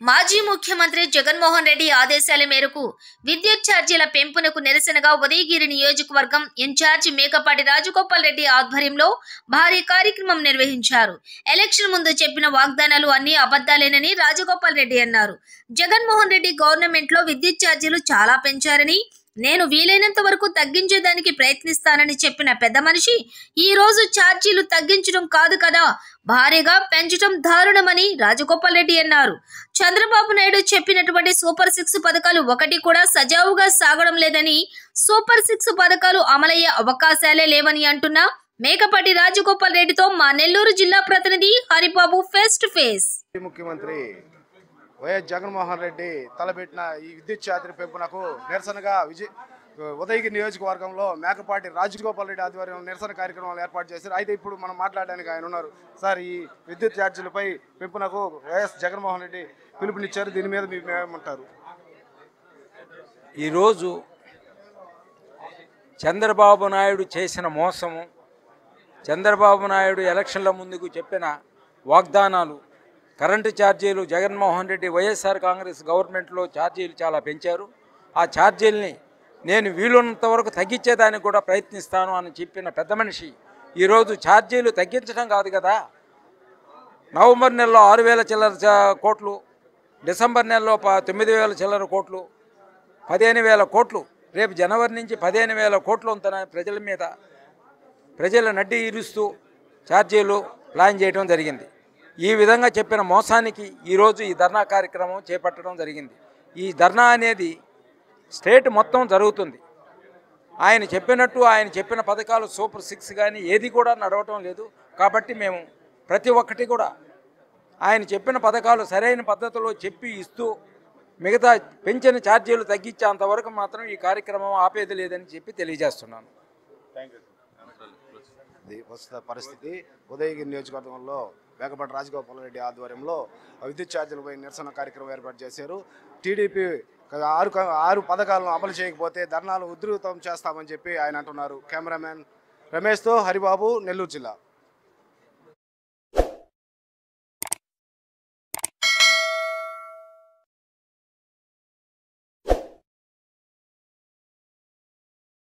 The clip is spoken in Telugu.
మాజీ ముఖ్యమంత్రి జగన్మోహన్ రెడ్డి ఆదేశాల మేరకు విద్యుత్ ఛార్జీల పెంపునకు నిరసనగా ఉదయగిరి నియోజకవర్గం ఇన్ఛార్జి మేకపాటి రాజగోపాల్ రెడ్డి ఆధ్వర్యంలో భారీ కార్యక్రమం నిర్వహించారు. ఎలక్షన్ ముందు చెప్పిన వాగ్దానాలు అన్ని అబద్ధాలేనని రాజగోపాల్ రెడ్డి అన్నారు. జగన్మోహన్ రెడ్డి గవర్నమెంట్ లో విద్యుత్ ఛార్జీలు చాలా పెంచారని, నేను వీలైనంత వరకు తగ్గించేదానికి ప్రయత్నిస్తానని చెప్పిన పెద్ద మనిషి ఈ రోజు ఛార్జీలు తగ్గించడం కాదు కదా, భారీగా పెంచడం దారుణమని రాజగోపాల్ రెడ్డి అన్నారు. చంద్రబాబు నాయుడు చెప్పినటువంటి సూపర్ 6 పథకాలు ఒకటి కూడా సజావుగా సాగడం లేదని, సూపర్ 6 పథకాలు అమలయ్యే అవకాశాలే లేవని అంటున్న మేకపాటి రాజగోపాల్ రెడ్డితో మా నెల్లూరు జిల్లా ప్రతినిధి హరిబాబు ఫేస్ టు ఫేస్. ముఖ్యమంత్రి వైఎస్ జగన్మోహన్ రెడ్డి తలపెట్టిన ఈ విద్యుత్ ఛార్జీల పెంపునకు నిరసనగా ఉదయగిరి నియోజకవర్గంలో మేకపాటి రాజగోపాల్ రెడ్డి ఆధ్వర్యంలో నిరసన కార్యక్రమాలు ఏర్పాటు చేశారు. అయితే ఇప్పుడు మనం మాట్లాడడానికి ఆయన ఉన్నారు. సార్, ఈ విద్యుత్ ఛార్జీలపై పెంపునకు వైఎస్ జగన్మోహన్ రెడ్డి పిలుపునిచ్చారు. దీని మీద మీరు ఏమంటారు? ఈరోజు చంద్రబాబు నాయుడు చేసిన మోసము, చంద్రబాబు నాయుడు ఎలక్షన్ల ముందుకు చెప్పిన వాగ్దానాలు, కరెంటు ఛార్జీలు జగన్మోహన్ రెడ్డి వైఎస్ఆర్ కాంగ్రెస్ గవర్నమెంట్లో ఛార్జీలు చాలా పెంచారు. ఆ ఛార్జీల్ని నేను వీలున్నంత వరకు తగ్గించేదానికి కూడా ప్రయత్నిస్తాను అని చెప్పిన పెద్ద మనిషి ఈరోజు ఛార్జీలు తగ్గించడం కాదు కదా, నవంబర్ నెలలో 6,000 చిల్లర కోట్లు, డిసెంబర్ నెలలో 9,000 చిల్లర కోట్లు, 15,000 కోట్లు, రేపు జనవరి నుంచి 15,000 కోట్లు ఉంటున్న ప్రజల మీద, ప్రజల నడ్డి ఇరుస్తూ ఛార్జీలు ప్లాన్ చేయడం జరిగింది. ఈ విధంగా చెప్పిన మోసానికి ఈరోజు ఈ ధర్నా కార్యక్రమం చేపట్టడం జరిగింది. ఈ ధర్నా అనేది స్టేట్ మొత్తం జరుగుతుంది. ఆయన చెప్పినట్టు ఆయన చెప్పిన పథకాలు సూపర్ 6 కానీ ఏది కూడా నడవటం లేదు. కాబట్టి మేము ప్రతి ఒక్కటి కూడా ఆయన చెప్పిన పథకాలు సరైన పద్ధతిలో చెప్పి ఇస్తూ మిగతా పెంచిన ఛార్జీలు తగ్గించేంతవరకు మాత్రం ఈ కార్యక్రమం ఆపేది లేదని చెప్పి తెలియజేస్తున్నాను. ప్రస్తుత పరిస్థితి ఉదయగిరి నియోజకవర్గంలో మేకపాటి రాజగోపాల్ రెడ్డి ఆధ్వర్యంలో విద్యుత్ ఛార్జీలపై నిరసన కార్యక్రమం ఏర్పాటు చేశారు. టీడీపీ 6 పథకాలను అమలు చేయకపోతే ధర్నాలు ఉధృతం చేస్తామని చెప్పి ఆయన అంటున్నారు. కెమెరామెన్ రమేష్తో హరిబాబు, నెల్లూరు జిల్లా.